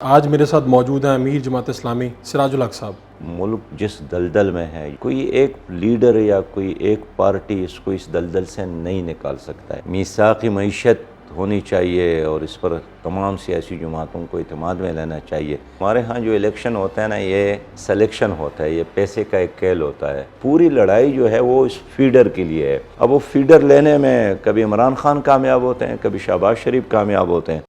آج میرے ساتھ موجود ہیں امیر جماعت اسلامی سراج الحق صاحب۔ ملک جس دلدل میں ہے، کوئی ایک لیڈر یا کوئی ایک پارٹی اس کو اس دلدل سے نہیں نکال سکتا ہے۔ میثاقی معیشت ہونی چاہیے اور اس پر تمام سیاسی جماعتوں کو اعتماد میں لینا چاہیے۔ ہمارے ہاں جو الیکشن ہوتا ہے نا، یہ سلیکشن ہوتا ہے، یہ پیسے کا ایک کھیل ہوتا ہے۔ پوری لڑائی جو ہے وہ اس فیڈر کے لیے ہے۔ اب وہ فیڈر لینے میں کبھی عمران خان کامیاب ہوتے ہیں، کبھی شہباز شریف کامیاب ہوتے ہیں۔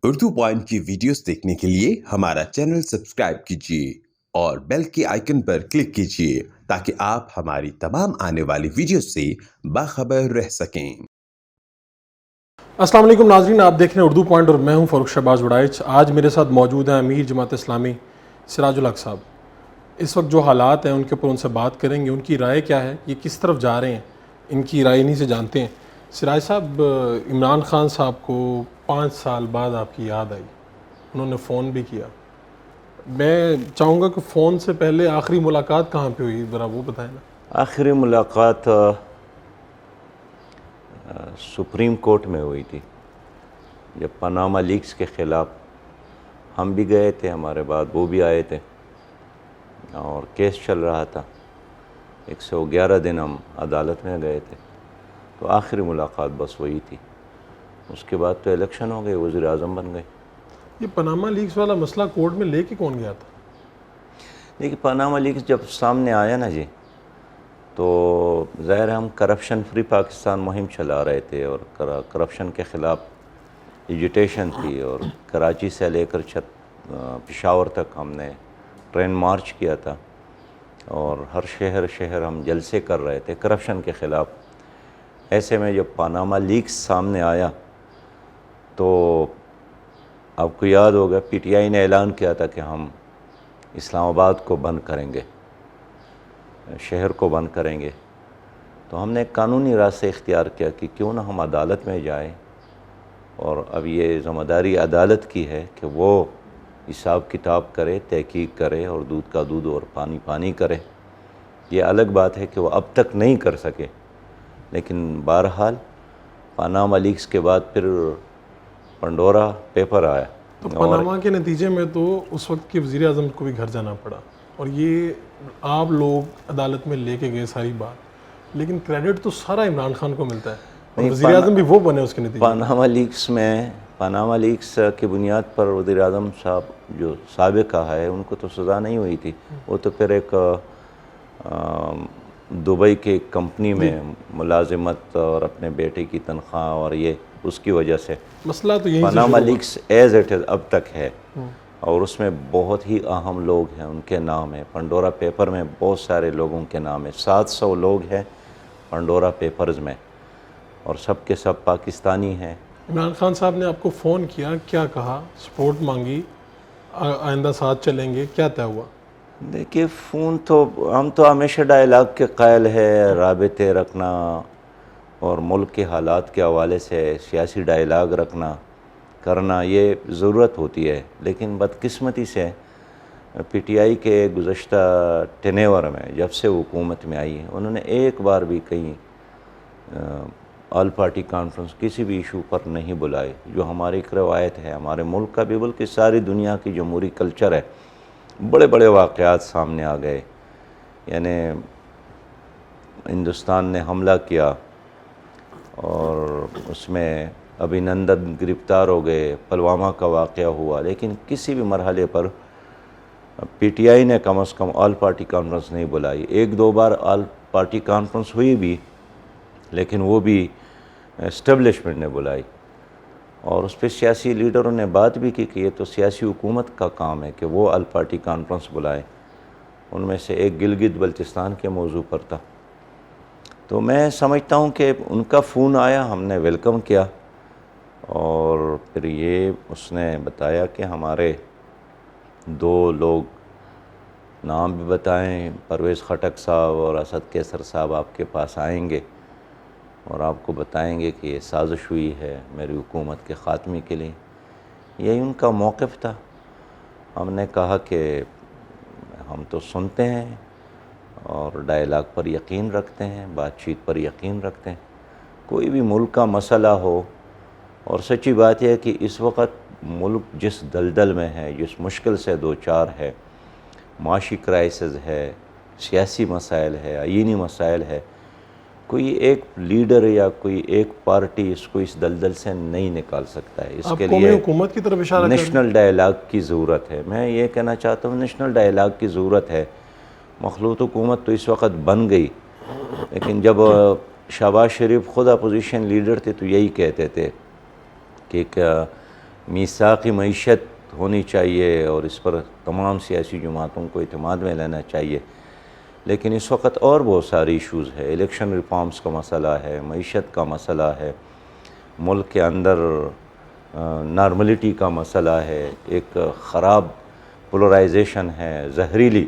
اردو پوائنٹ کی ویڈیوز دیکھنے کے لیے ہمارا چینل سبسکرائب کیجیے اور بیل کے آئیکن پر کلک کیجیے تاکہ آپ ہماری تمام آنے والی ویڈیوز سے باخبر رہ سکیں۔ السلام علیکم ناظرین، آپ دیکھ رہے ہیں اردو پوائنٹ اور میں ہوں فاروق شہباز وڑائچ۔ آج میرے ساتھ موجود ہیں امیر جماعت اسلامی سراج الحق صاحب۔ اس وقت جو حالات ہیں ان کے اوپر ان سے بات کریں گے، ان کی رائے کیا ہے، یہ کس طرف جا رہے ہیں، ان کی رائے انہی سے جانتے ہیں۔ سراج صاحب، عمران خان صاحب کو 5 سال بعد آپ کی یاد آئی، انہوں نے فون بھی کیا۔ میں چاہوں گا کہ فون سے پہلے آخری ملاقات کہاں پہ ہوئی، ذرا وہ بتائیں نا۔ آخری ملاقات سپریم کورٹ میں ہوئی تھی، جب پاناما لیکس کے خلاف ہم بھی گئے تھے، ہمارے بعد وہ بھی آئے تھے اور کیس چل رہا تھا۔ 111 دن ہم عدالت میں گئے تھے، تو آخری ملاقات بس وہی تھی۔ اس کے بعد تو الیکشن ہو گئے، وزیر اعظم بن گئے۔ یہ پاناما لیکس والا مسئلہ کورٹ میں لے کے کون گیا تھا؟ دیکھیے، پاناما لیکس جب سامنے آیا نا جی، تو ظاہر ہم کرپشن فری پاکستان مہم چلا رہے تھے اور کرپشن کے خلاف ایجیٹیشن تھی، اور کراچی سے لے کر پشاور تک ہم نے ٹرین مارچ کیا تھا، اور ہر شہر ہم جلسے کر رہے تھے کرپشن کے خلاف۔ ایسے میں جب پاناما لیکس سامنے آیا تو آپ کو یاد ہوگا پی ٹی آئی نے اعلان کیا تھا کہ ہم اسلام آباد کو بند کریں گے، شہر کو بند کریں گے۔ تو ہم نے ایک قانونی راستے اختیار کیا کہ کیوں نہ ہم عدالت میں جائیں، اور اب یہ ذمہ داری عدالت کی ہے کہ وہ حساب کتاب کرے، تحقیق کرے اور دودھ کا دودھ اور پانی پانی کرے۔ یہ الگ بات ہے کہ وہ اب تک نہیں کر سکے، لیکن بہرحال پاناما لیکس کے بعد پھر پنڈورا پیپر آیا۔ تو پاناما کے نتیجے میں تو اس وقت کے وزیر اعظم کو بھی گھر جانا پڑا، اور یہ آپ لوگ عدالت میں لے کے گئے ساری بات، لیکن کریڈٹ تو سارا عمران خان کو ملتا ہے، اور وزیر اعظم بھی وہ بنے اس کے نتیجے میں۔ پاناما لیکس کی بنیاد پر وزیر اعظم صاحب جو سابقہ ہے، ان کو تو سزا نہیں ہوئی تھی، وہ تو پھر ایک دبئی کے کمپنی میں ملازمت اور اپنے بیٹے کی تنخواہ، اور یہ اس کی وجہ سے مسئلہ تو یہیں سے پاناما شروع ہوا۔ لیکس ایز اٹ از اب تک ہے، اور اس میں بہت ہی اہم لوگ ہیں، ان کے نام ہیں۔ پنڈورا پیپر میں بہت سارے لوگوں کے نام ہیں، 700 لوگ ہیں پنڈورا پیپرز میں، اور سب کے سب پاکستانی ہیں۔ عمران خان صاحب نے آپ کو فون کیا، کیا کہا، سپورٹ مانگی، آئندہ ساتھ چلیں گے، کیا طے ہوا؟ دیکھیے، فون تو ہم تو ہمیشہ ڈائلاگ کے قائل ہے، رابطے رکھنا اور ملک کے حالات کے حوالے سے سیاسی ڈائلاگ رکھنا کرنا، یہ ضرورت ہوتی ہے۔ لیکن بدقسمتی سے پی ٹی آئی کے گزشتہ ٹینیور میں جب سے حکومت میں آئی ہے، انہوں نے ایک بار بھی کہیں آل پارٹی کانفرنس کسی بھی ایشو پر نہیں بلائے، جو ہماری ایک روایت ہے، ہمارے ملک کا بھی بلکہ ساری دنیا کی جمہوری کلچر ہے۔ بڑے بڑے واقعات سامنے آ گئے، یعنی ہندوستان نے حملہ کیا اور اس میں ابھینندن گرفتار ہو گئے، پلوامہ کا واقعہ ہوا، لیکن کسی بھی مرحلے پر پی ٹی آئی نے کم از کم آل پارٹی کانفرنس نہیں بلائی۔ 1-2 بار آل پارٹی کانفرنس ہوئی بھی، لیکن وہ بھی اسٹیبلشمنٹ نے بلائی، اور اس پہ سیاسی لیڈروں نے بات بھی کی کہ یہ تو سیاسی حکومت کا کام ہے کہ وہ آل پارٹی کانفرنس بلائے۔ ان میں سے ایک گلگت بلتستان کے موضوع پر تھا۔ تو میں سمجھتا ہوں کہ ان کا فون آیا، ہم نے ویلکم کیا، اور پھر یہ اس نے بتایا کہ ہمارے 2 لوگ نام بھی بتائیں، پرویز خٹک صاحب اور اسد کیسر صاحب آپ کے پاس آئیں گے اور آپ کو بتائیں گے کہ یہ سازش ہوئی ہے میری حکومت کے خاتمے کے لیے۔ یہی ان کا موقف تھا۔ ہم نے کہا کہ ہم تو سنتے ہیں اور ڈائلاگ پر یقین رکھتے ہیں، بات چیت پر یقین رکھتے ہیں۔ کوئی بھی ملک کا مسئلہ ہو، اور سچی بات یہ ہے کہ اس وقت ملک جس دلدل میں ہے، جس مشکل سے دوچار ہے، معاشی کرائسس ہے، سیاسی مسائل ہے، آئینی مسائل ہے، کوئی ایک لیڈر یا کوئی ایک پارٹی اس کو اس دلدل سے نہیں نکال سکتا ہے۔ اس آپ کے قومی لیے حکومت کی طرف اشارہ کر رہے ہیں؟ نیشنل ڈائیلاگ کی ضرورت ہے۔ میں یہ کہنا چاہتا ہوں نیشنل ڈائیلاگ کی ضرورت ہے۔ مخلوط حکومت تو اس وقت بن گئی، لیکن جب شہباز شریف خود اپوزیشن لیڈر تھے تو یہی کہتے تھے کہ ایک میثاقی معیشت ہونی چاہیے اور اس پر تمام سیاسی جماعتوں کو اعتماد میں لینا چاہیے۔ لیکن اس وقت اور بہت ساری ایشوز ہے، الیکشن ریفارمز کا مسئلہ ہے، معیشت کا مسئلہ ہے، ملک کے اندر نارملٹی کا مسئلہ ہے، ایک خراب پولرائزیشن ہے، زہریلی،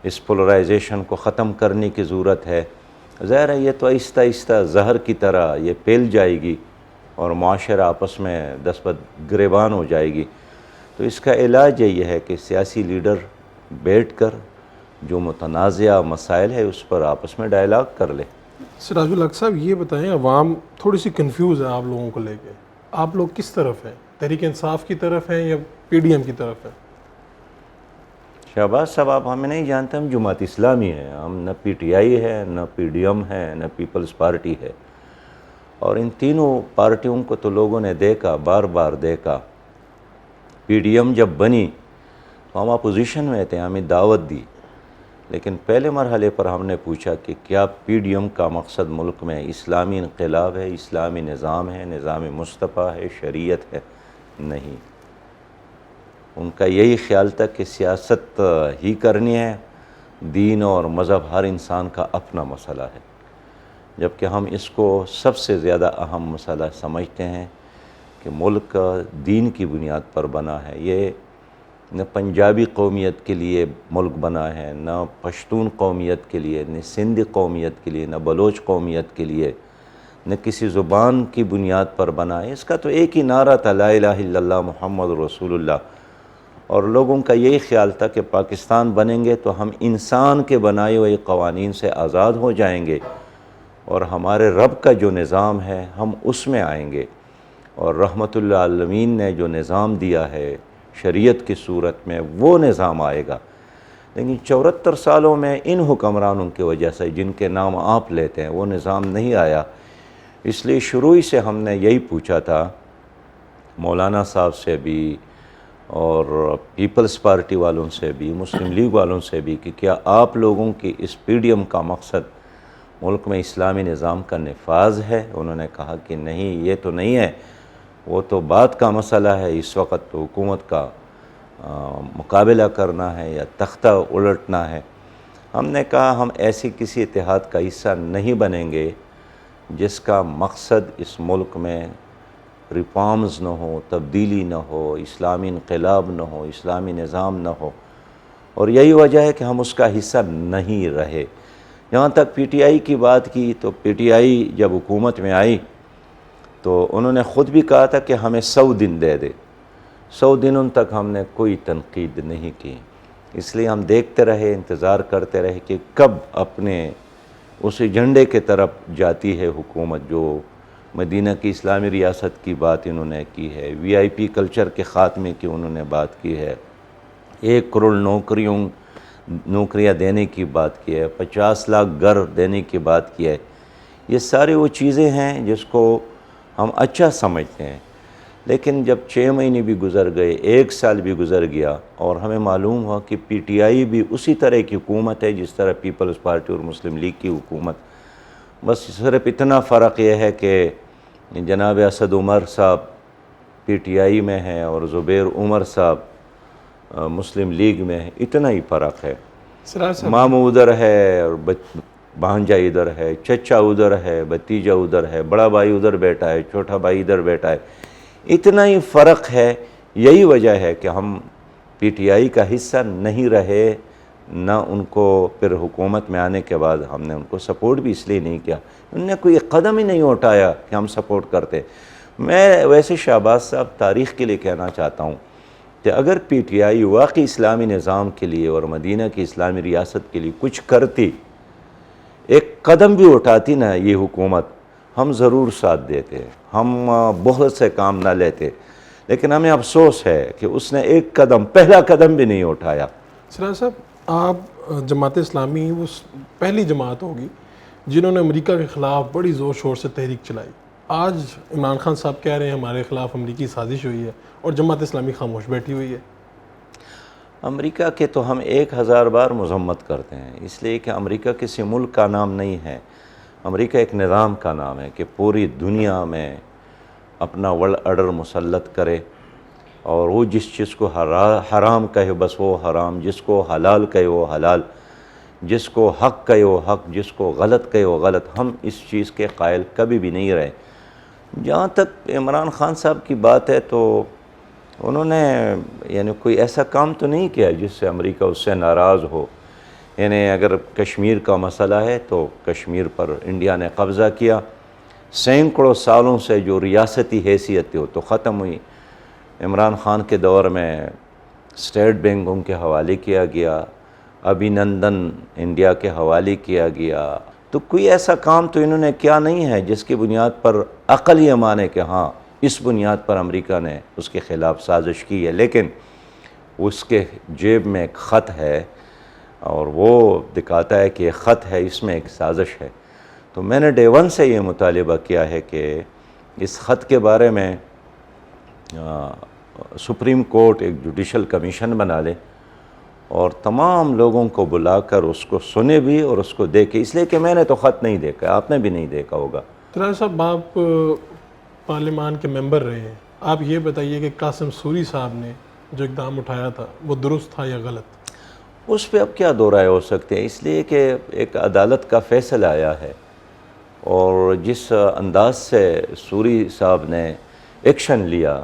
اس پولرائزیشن کو ختم کرنے کی ضرورت ہے۔ ظاہر ہے یہ تو آہستہ آہستہ زہر کی طرح یہ پھیل جائے گی اور معاشرہ آپس میں دست گریبان ہو جائے گی۔ تو اس کا علاج یہی ہے کہ سیاسی لیڈر بیٹھ کر جو متنازعہ مسائل ہے اس پر آپس میں ڈائیلاگ کر لے۔ سراج الحق صاحب یہ بتائیں، عوام تھوڑی سی کنفیوز ہے آپ لوگوں کو لے کے، آپ لوگ کس طرف ہیں؟ تحریک انصاف کی طرف ہیں یا پی ڈی ایم کی طرف ہیں؟ شہباز صاحب آپ ہمیں نہیں جانتے، ہم جماعت اسلامی ہیں، ہم نہ پی ٹی آئی ہے، نہ پی ڈی ایم ہے، نہ پیپلز پارٹی ہے، اور ان تینوں پارٹیوں کو تو لوگوں نے دیکھا، بار بار دیکھا۔ پی ڈی ایم جب بنی تو ہم اپوزیشن میں تھے، ہمیں دعوت دی، لیکن پہلے مرحلے پر ہم نے پوچھا کہ کیا پی ڈی ایم کا مقصد ملک میں اسلامی انقلاب ہے، اسلامی نظام ہے، نظام مصطفیٰ ہے، شریعت ہے؟ نہیں، ان کا یہی خیال تھا کہ سیاست ہی کرنی ہے، دین اور مذہب ہر انسان کا اپنا مسئلہ ہے، جبکہ ہم اس کو سب سے زیادہ اہم مسئلہ سمجھتے ہیں کہ ملک دین کی بنیاد پر بنا ہے۔ یہ نہ پنجابی قومیت کے لیے ملک بنا ہے، نہ پشتون قومیت کے لیے، نہ سندھی قومیت کے لیے، نہ بلوچ قومیت کے لیے، نہ کسی زبان کی بنیاد پر بنا ہے۔ اس کا تو ایک ہی نعرہ تھا، لا الہ الا اللہ محمد رسول اللہ، اور لوگوں کا یہی خیال تھا کہ پاکستان بنیں گے تو ہم انسان کے بنائے ہوئے قوانین سے آزاد ہو جائیں گے اور ہمارے رب کا جو نظام ہے ہم اس میں آئیں گے، اور رحمت اللہ عالمین نے جو نظام دیا ہے شریعت کی صورت میں وہ نظام آئے گا۔ لیکن 74 سالوں میں ان حکمرانوں کی وجہ سے جن کے نام آپ لیتے ہیں وہ نظام نہیں آیا۔ اس لیے شروع ہی سے ہم نے یہی پوچھا تھا مولانا صاحب سے بھی اور پیپلز پارٹی والوں سے بھی، مسلم لیگ والوں سے بھی، کہ کیا آپ لوگوں کی اس پی ڈی ایم کا مقصد ملک میں اسلامی نظام کا نفاذ ہے؟ انہوں نے کہا کہ نہیں، یہ تو نہیں ہے، وہ تو بات کا مسئلہ ہے، اس وقت تو حکومت کا مقابلہ کرنا ہے یا تختہ الٹنا ہے۔ ہم نے کہا ہم ایسی کسی اتحاد کا حصہ نہیں بنیں گے جس کا مقصد اس ملک میں ریفارمز نہ ہو، تبدیلی نہ ہو، اسلامی انقلاب نہ ہو، اسلامی نظام نہ ہو، اور یہی وجہ ہے کہ ہم اس کا حصہ نہیں رہے۔ جہاں تک پی ٹی آئی کی بات کی تو پی ٹی آئی جب حکومت میں آئی تو انہوں نے خود بھی کہا تھا کہ ہمیں 100 دن دے دے، 100 دنوں تک ہم نے کوئی تنقید نہیں کی، اس لیے ہم دیکھتے رہے، انتظار کرتے رہے کہ کب اپنے اس ایجنڈے کے طرف جاتی ہے حکومت جو مدینہ کی اسلامی ریاست کی بات انہوں نے کی ہے، وی آئی پی کلچر کے خاتمے کی انہوں نے بات کی ہے، 1 کروڑ نوکریاں دینے کی بات کی ہے، 50 لاکھ گھر دینے کی بات کی ہے۔ یہ سارے وہ چیزیں ہیں جس کو ہم اچھا سمجھتے ہیں، لیکن جب 6 مہینے بھی گزر گئے، 1 سال بھی گزر گیا، اور ہمیں معلوم ہوا کہ پی ٹی آئی بھی اسی طرح کی حکومت ہے جس طرح پیپلز پارٹی اور مسلم لیگ کی حکومت، بس صرف اتنا فرق یہ ہے کہ جناب اسد عمر صاحب پی ٹی آئی میں ہیں اور زبیر عمر صاحب مسلم لیگ میں ہیں، اتنا ہی فرق ہے۔ سراج صاحب ماموں ادھر ہے اور بھانجا ادھر ہے، چچا ادھر ہے، بھتیجا ادھر ہے، بڑا بھائی ادھر بیٹھا ہے، چھوٹا بھائی ادھر بیٹھا ہے، اتنا ہی فرق ہے۔ یہی وجہ ہے کہ ہم پی ٹی آئی کا حصہ نہیں رہے، نہ ان کو پھر حکومت میں آنے کے بعد ہم نے ان کو سپورٹ بھی اس لیے نہیں کیا، انہوں نے کوئی قدم ہی نہیں اٹھایا کہ ہم سپورٹ کرتے۔ میں ویسے شہباز صاحب تاریخ کے لیے کہنا چاہتا ہوں کہ اگر پی ٹی آئی واقعی اسلامی نظام کے لیے اور مدینہ کی اسلامی ریاست کے لیے کچھ کرتی، ایک قدم بھی اٹھاتی نا یہ حکومت، ہم ضرور ساتھ دیتے، ہم بہت سے کام نہ لیتے، لیکن ہمیں افسوس ہے کہ اس نے ایک قدم، پہلا قدم بھی نہیں اٹھایا۔ سراج صاحب، آپ جماعت اسلامی وہ پہلی جماعت ہوگی جنہوں نے امریکہ کے خلاف بڑی زور شور سے تحریک چلائی۔ آج عمران خان صاحب کہہ رہے ہیں ہمارے خلاف امریکی سازش ہوئی ہے اور جماعت اسلامی خاموش بیٹھی ہوئی ہے۔ امریکہ کے تو ہم 1000 بار مذمت کرتے ہیں، اس لیے کہ امریکہ کسی ملک کا نام نہیں ہے، امریکہ ایک نظام کا نام ہے کہ پوری دنیا میں اپنا ورلڈ آرڈر مسلط کرے، اور وہ جس چیز کو حرام کہے بس وہ حرام، جس کو حلال کہے وہ حلال، جس کو حق کہے وہ حق، جس کو غلط کہے وہ غلط۔ ہم اس چیز کے قائل کبھی بھی نہیں رہے۔ جہاں تک عمران خان صاحب کی بات ہے تو انہوں نے یعنی کوئی ایسا کام تو نہیں کیا جس سے امریکہ اس سے ناراض ہو۔ یعنی اگر کشمیر کا مسئلہ ہے تو کشمیر پر انڈیا نے قبضہ کیا، سینکڑوں سالوں سے جو ریاستی حیثیت تھی وہ تو ختم ہوئی۔ عمران خان کے دور میں اسٹیٹ بینک ان کے حوالے کیا گیا، ابھینندن انڈیا کے حوالے کیا گیا۔ تو کوئی ایسا کام تو انہوں نے کیا نہیں ہے جس کی بنیاد پر عقل یہ مانے کہ ہاں اس بنیاد پر امریکہ نے اس کے خلاف سازش کی ہے۔ لیکن اس کے جیب میں ایک خط ہے اور وہ دکھاتا ہے کہ یہ خط ہے، اس میں ایک سازش ہے۔ تو میں نے ڈے ون سے یہ مطالبہ کیا ہے کہ اس خط کے بارے میں سپریم کورٹ ایک جوڈیشل کمیشن بنا لے اور تمام لوگوں کو بلا کر اس کو سنے بھی اور اس کو دیکھے، اس لیے کہ میں نے تو خط نہیں دیکھا، آپ نے بھی نہیں دیکھا ہوگا۔ سراج صاحب، آپ پارلیمان کے ممبر رہے ہیں، آپ یہ بتائیے کہ قاسم سوری صاحب نے جو اقدام اٹھایا تھا وہ درست تھا یا غلط؟ اس پہ اب کیا دو رائے ہو سکتے ہیں، اس لیے کہ ایک عدالت کا فیصلہ آیا ہے، اور جس انداز سے سوری صاحب نے ایکشن لیا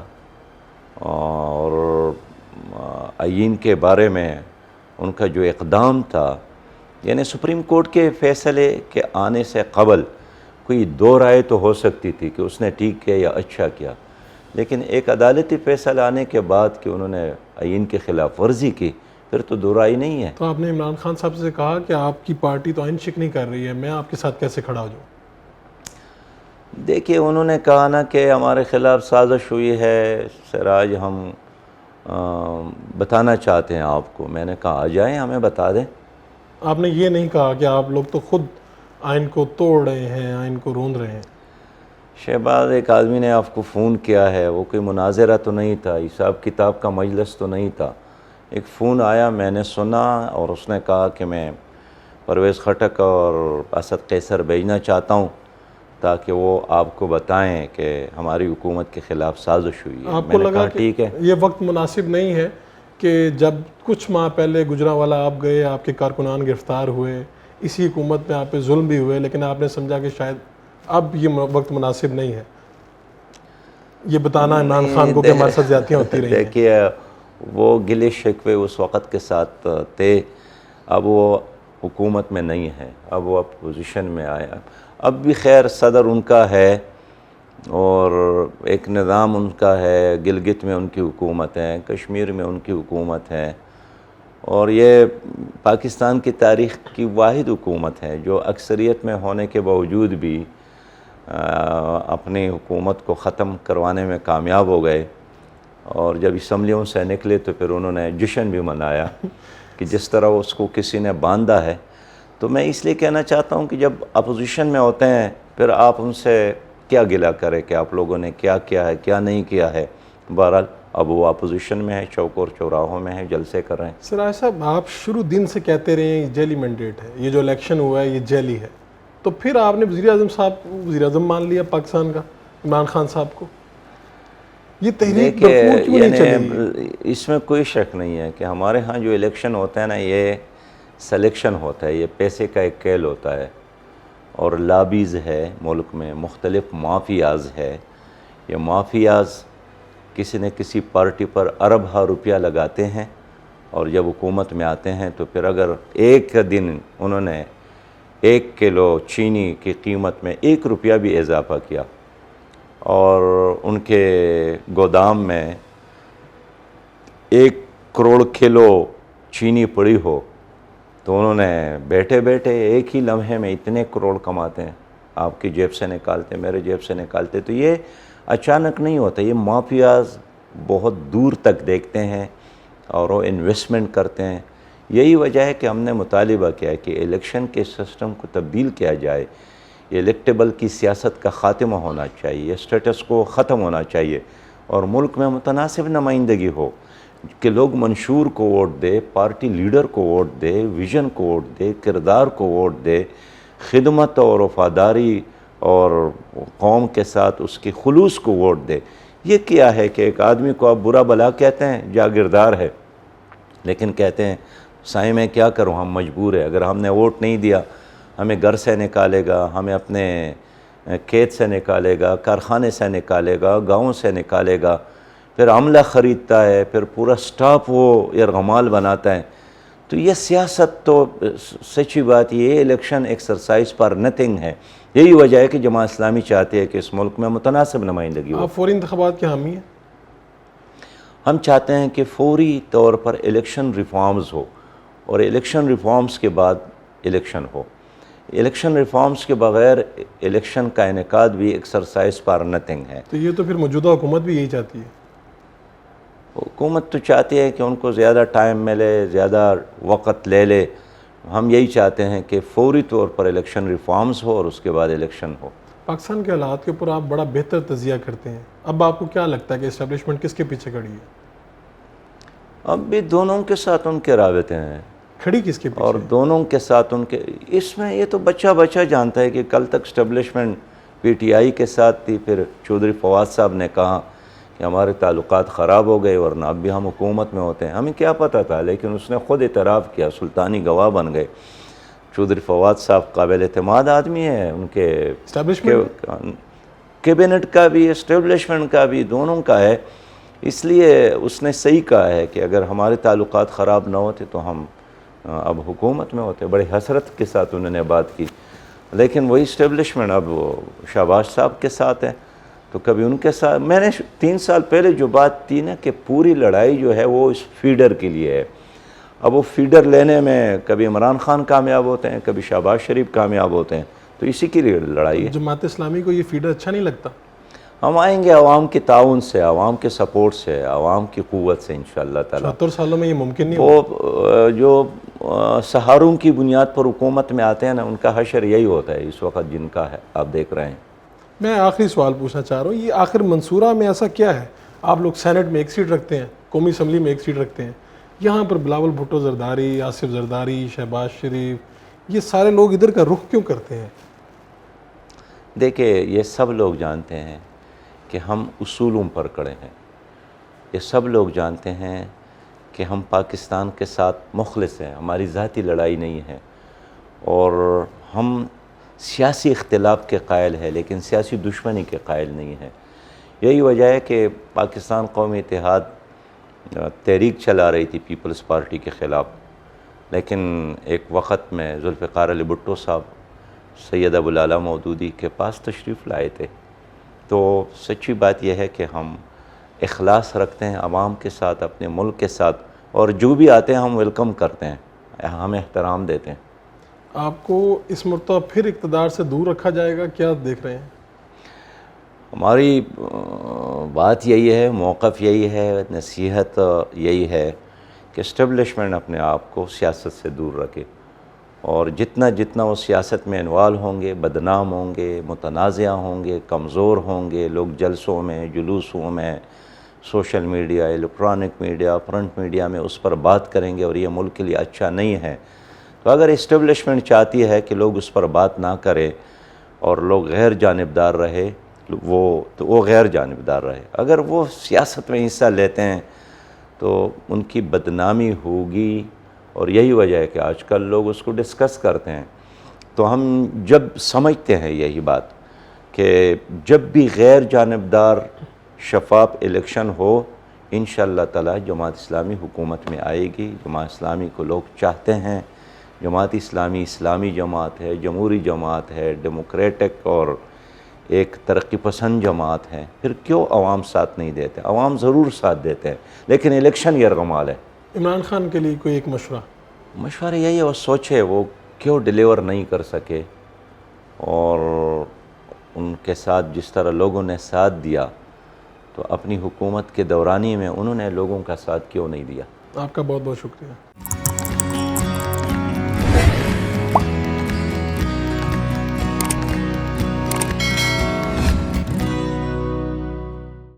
اور آئین کے بارے میں ان کا جو اقدام تھا، یعنی سپریم کورٹ کے فیصلے کے آنے سے قبل کوئی دو رائے تو ہو سکتی تھی کہ اس نے ٹھیک کیا یا اچھا کیا، لیکن ایک عدالتی فیصلہ آنے کے بعد کہ انہوں نے آئین کی خلاف ورزی کی، پھر تو دو رائے نہیں ہے۔ تو آپ نے عمران خان صاحب سے کہا کہ آپ کی پارٹی تو آئین شکنی کر رہی ہے، میں آپ کے ساتھ کیسے کھڑا ہو جاؤں؟ دیکھیے، انہوں نے کہا نا کہ ہمارے خلاف سازش ہوئی ہے سراج، ہم بتانا چاہتے ہیں آپ کو۔ میں نے کہا آ جائیں، ہمیں بتا دیں۔ آپ نے یہ نہیں کہا کہ آپ لوگ تو خود آئین کو توڑ رہے ہیں، آئین کو روند رہے ہیں؟ شہباز، ایک آدمی نے آپ کو فون کیا ہے، وہ کوئی مناظرہ تو نہیں تھا، حساب کتاب کا مجلس تو نہیں تھا، ایک فون آیا، میں نے سنا، اور اس نے کہا کہ میں پرویز خٹک اور اسد قیصر بھیجنا چاہتا ہوں تاکہ وہ آپ کو بتائیں کہ ہماری حکومت کے خلاف سازش ہوئی ہے۔ آپ میں کو نے لگا کہا کہ ٹھیک ہے۔ یہ وقت مناسب نہیں ہے کہ جب کچھ ماہ پہلے گجرانوالہ آپ گئے، آپ کے کارکنان گرفتار ہوئے، اسی حکومت میں آپ پہ ظلم بھی ہوئے، لیکن آپ نے سمجھا کہ شاید اب یہ وقت مناسب نہیں ہے یہ بتانا عمران خان کو کہ ہمارے ساتھ زیادتیاں ہوتی رہی ہیں؟ دیکھیے، وہ گلے شکوے اس وقت کے ساتھ تھے، اب وہ حکومت میں نہیں ہے، اب وہ اپوزیشن میں آیا۔ اب بھی خیر صدر ان کا ہے اور ایک نظام ان کا ہے، گلگت میں ان کی حکومت ہے، کشمیر میں ان کی حکومت ہے، اور یہ پاکستان کی تاریخ کی واحد حکومت ہے جو اکثریت میں ہونے کے باوجود بھی اپنی حکومت کو ختم کروانے میں کامیاب ہو گئے، اور جب اسمبلیوں سے نکلے تو پھر انہوں نے جشن بھی منایا کہ جس طرح اس کو کسی نے باندھا ہے۔ تو میں اس لیے کہنا چاہتا ہوں کہ جب اپوزیشن میں ہوتے ہیں پھر آپ ان سے کیا گلہ کریں کہ آپ لوگوں نے کیا کیا ہے، کیا نہیں کیا ہے۔ بہرحال اب وہ اپوزیشن میں ہے، چوک اور چوراہوں میں ہے، جلسے کر رہے ہیں۔ سراج صاحب، آپ شروع دن سے کہتے رہے ہیں یہ جیلی مینڈیٹ ہے، یہ جو الیکشن ہوا ہے یہ جیلی ہے، تو پھر آپ نے وزیر اعظم مان لیا پاکستان کا عمران خان صاحب کو، یہ تحریک بھرپور کیوں نہیں چلی؟ اس میں کوئی شک نہیں ہے کہ ہمارے ہاں جو الیکشن ہوتا ہے نا، یہ سلیکشن ہوتا ہے، یہ پیسے کا ایک کھیل ہوتا ہے، اور لابیز ہے ملک میں، مختلف مافیاز ہے۔ یہ مافیاز کسی نہ کسی پارٹی پر اربہ روپیہ لگاتے ہیں، اور جب حکومت میں آتے ہیں تو پھر اگر ایک دن انہوں نے 1 کلو چینی کی قیمت میں 1 روپیہ بھی اضافہ کیا اور ان کے گودام میں 1 کروڑ کلو چینی پڑی ہو، تو انہوں نے بیٹھے بیٹھے ایک ہی لمحے میں اتنے کروڑ کماتے ہیں، آپ کی جیب سے نکالتے، میرے جیب سے نکالتے۔ تو یہ اچانک نہیں ہوتا، یہ مافیاز بہت دور تک دیکھتے ہیں اور وہ انویسٹمنٹ کرتے ہیں. یہی وجہ ہے کہ ہم نے مطالبہ کیا ہے کہ الیکشن کے سسٹم کو تبدیل کیا جائے. الیکٹیبل کی سیاست کا خاتمہ ہونا چاہیے, اسٹیٹس کو ختم ہونا چاہیے, اور ملک میں متناسب نمائندگی ہو کہ لوگ منشور کو ووٹ دے, پارٹی لیڈر کو ووٹ دے, ویژن کو ووٹ دے, کردار کو ووٹ دے, خدمت اور وفاداری اور قوم کے ساتھ اس کی خلوص کو ووٹ دے. یہ کیا ہے کہ ایک آدمی کو آپ برا بلا کہتے ہیں, جاگیردار ہے, لیکن کہتے ہیں سائیں میں کیا کروں, ہم مجبور ہیں, اگر ہم نے ووٹ نہیں دیا ہمیں گھر سے نکالے گا, ہمیں اپنے کھیت سے نکالے گا, کارخانے سے نکالے گا, گاؤں سے نکالے گا, پھر عملہ خریدتا ہے, پھر پورا سٹاف وہ یرغمال بناتا ہے. تو یہ سیاست تو سچی بات یہ الیکشن ایکسرسائز پر نتھنگ ہے. یہی وجہ ہے کہ جماعت اسلامی چاہتی ہے کہ اس ملک میں متناسب نمائندگی ہو. آپ فوری انتخابات کے حامی ہیں؟ ہم چاہتے ہیں کہ فوری طور پر الیکشن ریفارمز ہو, اور الیکشن ریفارمز کے بعد الیکشن ہو. الیکشن ریفارمز کے بغیر الیکشن کا انعقاد بھی ایکسرسائز پر نتھنگ ہے. تو یہ تو پھر موجودہ حکومت بھی یہی چاہتی ہے. حکومت تو چاہتی ہے کہ ان کو زیادہ ٹائم ملے, زیادہ وقت لے لے. ہم یہی چاہتے ہیں کہ فوری طور پر الیکشن ریفارمز ہو اور اس کے بعد الیکشن ہو. پاکستان کے حالات کے اوپر آپ بڑا بہتر تجزیہ کرتے ہیں. اب آپ کو کیا لگتا ہے کہ اسٹیبلشمنٹ کس کے پیچھے کھڑی ہے؟ اب بھی دونوں کے ساتھ ان کے رابطے ہیں, کھڑی کس کے پیچھے اور ہے؟ دونوں کے ساتھ ان کے, اس میں یہ تو بچہ جانتا ہے کہ کل تک اسٹیبلشمنٹ پی ٹی آئی کے ساتھ تھی, پھر چودھری فواد صاحب نے کہا کہ ہمارے تعلقات خراب ہو گئے ورنہ اب بھی ہم حکومت میں ہوتے ہیں. ہمیں کیا پتہ تھا, لیکن اس نے خود اعتراف کیا, سلطانی گواہ بن گئے. چودھری فواد صاحب قابل اعتماد آدمی ہیں, ان کے اسٹیبلشمنٹ کیبنٹ کا بھی اسٹیبلشمنٹ کا بھی دونوں کا ہے. اس لیے اس نے صحیح کہا ہے کہ اگر ہمارے تعلقات خراب نہ ہوتے تو ہم اب حکومت میں ہوتے. بڑی حسرت کے ساتھ انہوں نے بات کی, لیکن وہی اسٹیبلشمنٹ اب شہباز صاحب کے ساتھ ہے. تو کبھی ان کے ساتھ, میں نے 3 سال پہلے جو بات تھی نا کہ پوری لڑائی جو ہے وہ اس فیڈر کے لیے ہے. اب وہ فیڈر لینے میں کبھی عمران خان کامیاب ہوتے ہیں, کبھی شہباز شریف کامیاب ہوتے ہیں, تو اسی کے لیے لڑائی ہے. جماعت اسلامی کو یہ فیڈر اچھا نہیں لگتا؟ ہم آئیں گے عوام کے تعاون سے, عوام کے سپورٹ سے, عوام کی قوت سے انشاءاللہ تعالی. 74 سالوں میں یہ ممکن نہیں ہوگا. وہ جو سہاروں کی بنیاد پر حکومت میں آتے ہیں نا, ان کا حشر یہی ہوتا ہے اس وقت جن کا ہے آپ دیکھ رہے ہیں. میں آخری سوال پوچھنا چاہ رہا ہوں, یہ آخر منصورہ میں ایسا کیا ہے؟ آپ لوگ سینٹ میں ایک سیٹ رکھتے ہیں, قومی اسمبلی میں ایک سیٹ رکھتے ہیں, یہاں پر بلاول بھٹو زرداری, آصف زرداری, شہباز شریف, یہ سارے لوگ ادھر کا رخ کیوں کرتے ہیں؟ دیکھیں, یہ سب لوگ جانتے ہیں کہ ہم اصولوں پر کڑے ہیں. یہ سب لوگ جانتے ہیں کہ ہم پاکستان کے ساتھ مخلص ہیں, ہماری ذاتی لڑائی نہیں ہے, اور ہم سیاسی اختلاف کے قائل ہیں لیکن سیاسی دشمنی کے قائل نہیں ہیں. یہی وجہ ہے کہ پاکستان قومی اتحاد تحریک چلا رہی تھی پیپلز پارٹی کے خلاف, لیکن ایک وقت میں ذوالفقار علی بھٹو صاحب سید ابو العلا مودودی کے پاس تشریف لائے تھے. تو سچی بات یہ ہے کہ ہم اخلاص رکھتے ہیں عوام کے ساتھ, اپنے ملک کے ساتھ, اور جو بھی آتے ہیں ہم ویلکم کرتے ہیں, ہم احترام دیتے ہیں. آپ کو اس مرتبہ پھر اقتدار سے دور رکھا جائے گا, کیا دیکھ رہے ہیں؟ ہماری بات یہی ہے, موقف یہی ہے, نصیحت یہی ہے کہ اسٹیبلشمنٹ اپنے آپ کو سیاست سے دور رکھے, اور جتنا وہ سیاست میں انوالو ہوں گے بدنام ہوں گے, متنازع ہوں گے, کمزور ہوں گے, لوگ جلسوں میں, جلوسوں میں, social media, electronic media, print media میں اس پر بات کریں گے, اور یہ ملک کے لیے اچھا نہیں ہے. تو اگر اسٹیبلشمنٹ چاہتی ہے کہ لوگ اس پر بات نہ کریں اور لوگ غیر جانبدار رہے, تو وہ غیر جانبدار رہے. اگر وہ سیاست میں حصہ لیتے ہیں تو ان کی بدنامی ہوگی, اور یہی وجہ ہے کہ آج کل لوگ اس کو ڈسکس کرتے ہیں. تو ہم جب سمجھتے ہیں یہی بات کہ جب بھی غیر جانبدار شفاف الیکشن ہو, انشاءاللہ تعالی جماعت اسلامی حکومت میں آئے گی. جماعت اسلامی کو لوگ چاہتے ہیں. جماعت اسلامی اسلامی جماعت ہے, جمہوری جماعت ہے, ڈیموکریٹک اور ایک ترقی پسند جماعت ہے. پھر کیوں عوام ساتھ نہیں دیتے؟ عوام ضرور ساتھ دیتے ہیں, لیکن الیکشن یرغمال ہے. عمران خان کے لیے کوئی ایک مشورہ یہی ہے, وہ سوچے وہ کیوں ڈیلیور نہیں کر سکے, اور ان کے ساتھ جس طرح لوگوں نے ساتھ دیا تو اپنی حکومت کے دورانی میں انہوں نے لوگوں کا ساتھ کیوں نہیں دیا؟ آپ کا بہت بہت شکریہ.